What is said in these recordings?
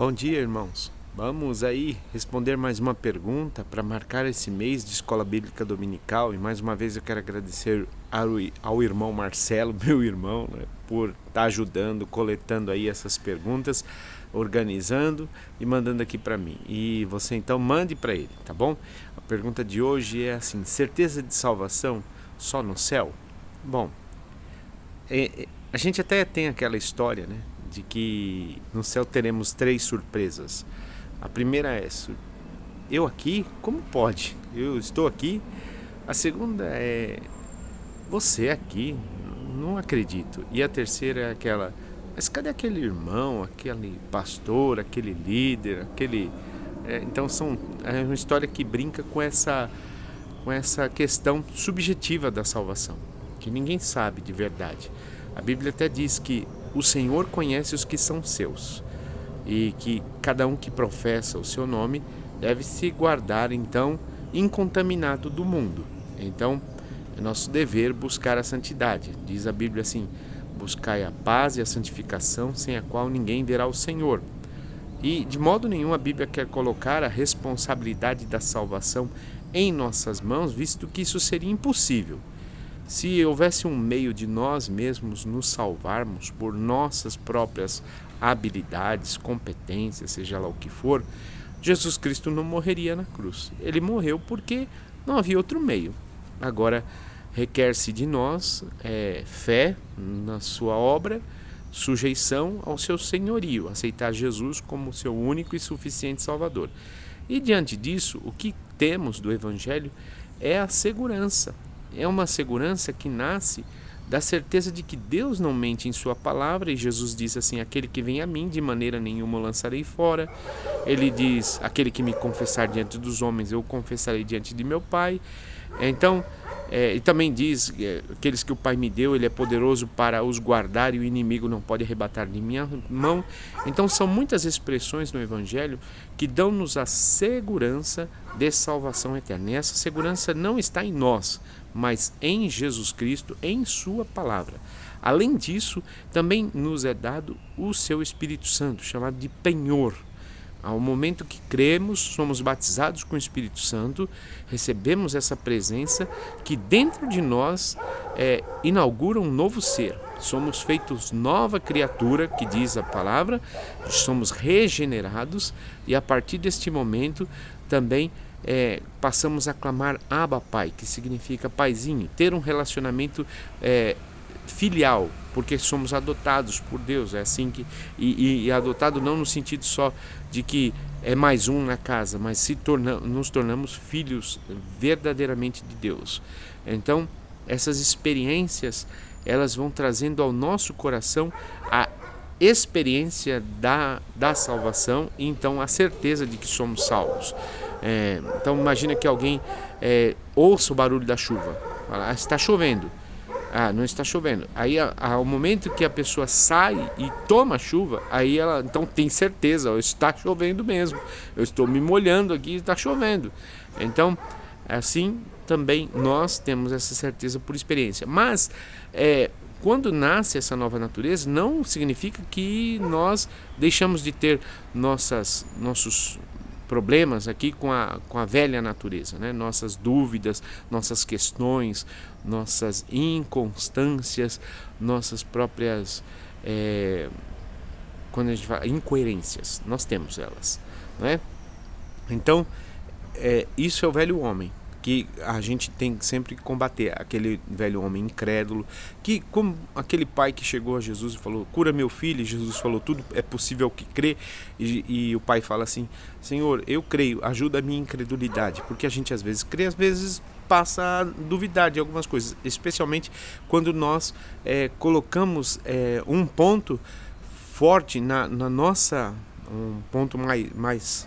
Bom dia, irmãos. Vamos aí responder mais uma pergunta para marcar esse mês de Escola Bíblica Dominical. E mais uma vez eu quero agradecer ao irmão Marcelo, meu irmão, né, por estar ajudando, coletando aí essas perguntas, organizando e mandando aqui para mim. E você então mande para ele, tá bom? A pergunta de hoje é assim: certeza de salvação só no céu? Bom, a gente até tem aquela história, né, de que no céu teremos 3 surpresas. A primeira é: eu aqui? Como pode? Eu estou aqui. A segunda é: você aqui? Não acredito. E a terceira é aquela: mas cadê aquele irmão, aquele pastor, aquele líder, aquele... Então é uma história que brinca com essa questão subjetiva da salvação, que ninguém sabe de verdade. A Bíblia até diz que o Senhor conhece os que são seus e que cada um que professa o seu nome deve se guardar então incontaminado do mundo. Então é nosso dever buscar a santidade. Diz a Bíblia assim: buscai a paz e a santificação, sem a qual ninguém verá o Senhor. E de modo nenhum a Bíblia quer colocar a responsabilidade da salvação em nossas mãos, visto que isso seria impossível. Se houvesse um meio de nós mesmos nos salvarmos por nossas próprias habilidades, competências, seja lá o que for, Jesus Cristo não morreria na cruz. Ele morreu porque não havia outro meio. Agora, requer-se de nós fé na sua obra, sujeição ao seu senhorio, aceitar Jesus como seu único e suficiente Salvador. E diante disso, o que temos do Evangelho é a segurança. É uma segurança que nasce da certeza de que Deus não mente em sua palavra, e Jesus diz assim: aquele que vem a mim, de maneira nenhuma o lançarei fora. Ele diz: aquele que me confessar diante dos homens, eu o confessarei diante de meu Pai. Então, e também diz: aqueles que o Pai me deu, Ele é poderoso para os guardar, e o inimigo não pode arrebatar de minha mão. Então são muitas expressões no Evangelho que dão-nos a segurança de salvação eterna. E essa segurança não está em nós, mas em Jesus Cristo, em sua palavra. Além disso, também nos é dado o seu Espírito Santo, chamado de penhor. Ao momento que cremos, somos batizados com o Espírito Santo, recebemos essa presença que dentro de nós inaugura um novo ser. Somos feitos nova criatura, que diz a palavra, somos regenerados, e a partir deste momento também passamos a clamar Abba Pai, que significa paizinho, ter um relacionamento filial, porque somos adotados por Deus. É assim que e adotado não no sentido só de que é mais um na casa, mas nos tornamos filhos verdadeiramente de Deus. Então essas experiências, elas vão trazendo ao nosso coração a experiência da salvação, e então a certeza de que somos salvos. Então imagina que alguém ouça o barulho da chuva, fala: está chovendo. Não está chovendo. Aí, ao momento que a pessoa sai e toma chuva, aí ela então tem certeza: está chovendo mesmo. Eu estou me molhando aqui, está chovendo. Então, assim também nós temos essa certeza por experiência. Mas, quando nasce essa nova natureza, não significa que nós deixamos de ter nossos problemas aqui com a velha natureza, né? Nossas dúvidas, nossas questões, nossas inconstâncias, nossas próprias, quando a gente fala incoerências, nós temos elas, né? Então, isso é o velho homem, que a gente tem sempre que combater, aquele velho homem incrédulo, que como aquele pai que chegou a Jesus e falou: cura meu filho, e Jesus falou: tudo é possível ao que crê, e o pai fala assim: Senhor, eu creio, ajuda a minha incredulidade, porque a gente às vezes crê, às vezes passa a duvidar de algumas coisas, especialmente quando nós colocamos um ponto forte na nossa, um ponto mais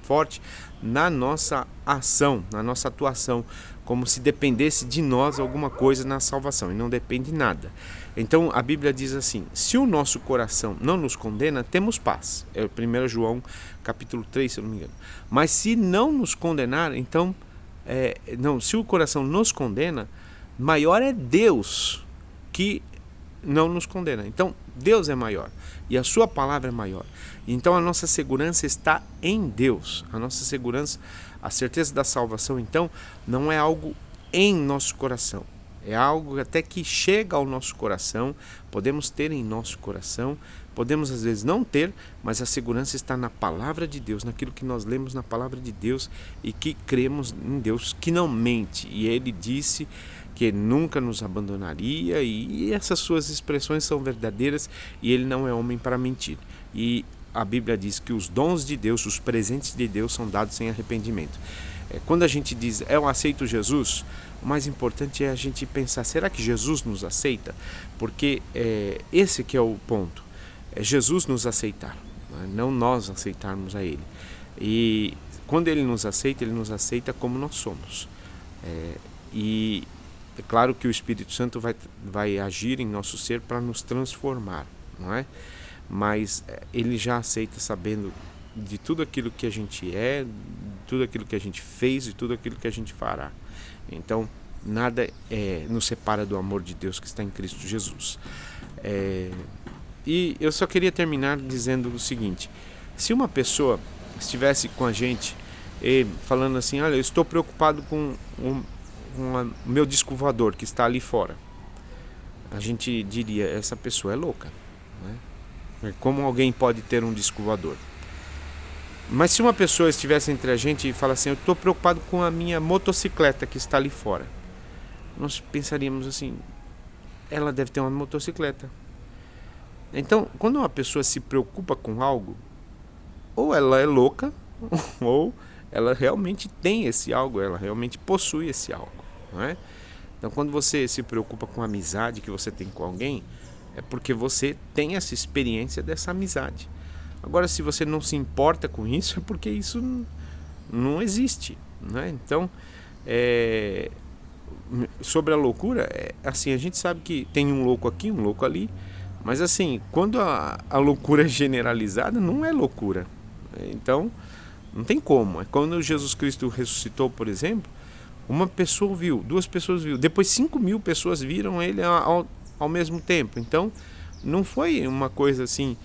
forte na nossa ação, na nossa atuação, como se dependesse de nós alguma coisa na salvação, e não depende de nada. Então a Bíblia diz assim: se o nosso coração não nos condena, temos paz. É 1 João capítulo 3, se eu não me engano. Mas se não nos condenar, então se o coração nos condena, maior é Deus que não nos condena. Então, Deus é maior e a sua palavra é maior. Então, a nossa segurança está em Deus. A nossa segurança, a certeza da salvação, então, não é algo em nosso coração. É algo até que chega ao nosso coração, podemos ter em nosso coração, podemos às vezes não ter, mas a segurança está na palavra de Deus, naquilo que nós lemos na palavra de Deus e que cremos em Deus que não mente. E Ele disse que nunca nos abandonaria, e essas suas expressões são verdadeiras, e Ele não é homem para mentir. E a Bíblia diz que os dons de Deus, os presentes de Deus são dados sem arrependimento. Quando a gente diz, eu aceito Jesus, o mais importante é a gente pensar, será que Jesus nos aceita? Porque esse que é o ponto, é Jesus nos aceitar, não nós aceitarmos a Ele. E quando Ele nos aceita como nós somos. E é claro que o Espírito Santo vai agir em nosso ser para nos transformar, não é? Mas Ele já aceita sabendo de tudo aquilo que a gente é, de tudo aquilo que a gente fez e tudo aquilo que a gente fará. Então, nada nos separa do amor de Deus que está em Cristo Jesus. E eu só queria terminar dizendo o seguinte: se uma pessoa estivesse com a gente falando assim, olha, eu estou preocupado com o meu disco voador que está ali fora, a gente diria, essa pessoa é louca, né? Como alguém pode ter um disco voador? Mas se uma pessoa estivesse entre a gente e fala assim, eu estou preocupado com a minha motocicleta que está ali fora, nós pensaríamos assim, ela deve ter uma motocicleta. Então, quando uma pessoa se preocupa com algo, ou ela é louca, ou ela realmente tem esse algo, ela realmente possui esse algo, não é? Então, quando você se preocupa com a amizade que você tem com alguém, é porque você tem essa experiência dessa amizade. Agora, se você não se importa com isso, é porque isso não existe, né? Então, sobre a loucura, assim, a gente sabe que tem um louco aqui, um louco ali, mas assim, quando a loucura é generalizada, não é loucura. Então, não tem como. É quando Jesus Cristo ressuscitou, por exemplo, uma pessoa viu, 2 pessoas viram, depois 5.000 pessoas viram ele ao mesmo tempo. Então, não foi uma coisa assim,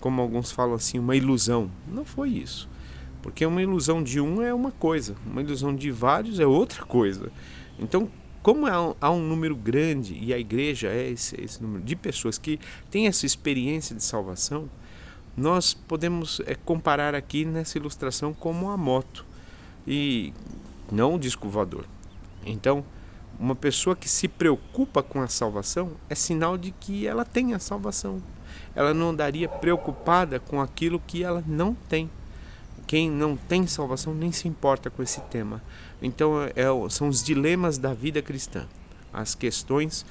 como alguns falam assim, uma ilusão. Não foi isso. Porque uma ilusão de um é uma coisa, uma ilusão de vários é outra coisa. Então, como há um número grande, e a igreja é esse número de pessoas que têm essa experiência de salvação, nós podemos comparar aqui nessa ilustração como a moto, e não o disco voador. Então, uma pessoa que se preocupa com a salvação é sinal de que ela tem a salvação. Ela não andaria preocupada com aquilo que ela não tem. Quem não tem salvação nem se importa com esse tema. Então, são os dilemas da vida cristã, as questões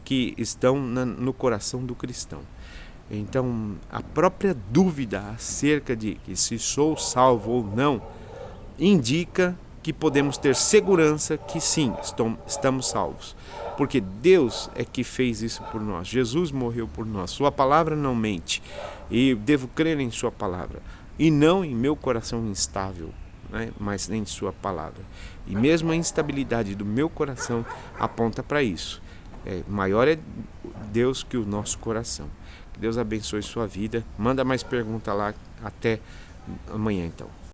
que estão no coração do cristão. Então, a própria dúvida acerca de que se sou salvo ou não indica que podemos ter segurança que sim, estamos salvos. Porque Deus é que fez isso por nós. Jesus morreu por nós. Sua palavra não mente. E devo crer em sua palavra. E não em meu coração instável, né? Mas em sua palavra. E mesmo a instabilidade do meu coração aponta para isso. Maior é Deus que o nosso coração. Que Deus abençoe sua vida. Manda mais pergunta lá. Até amanhã, então.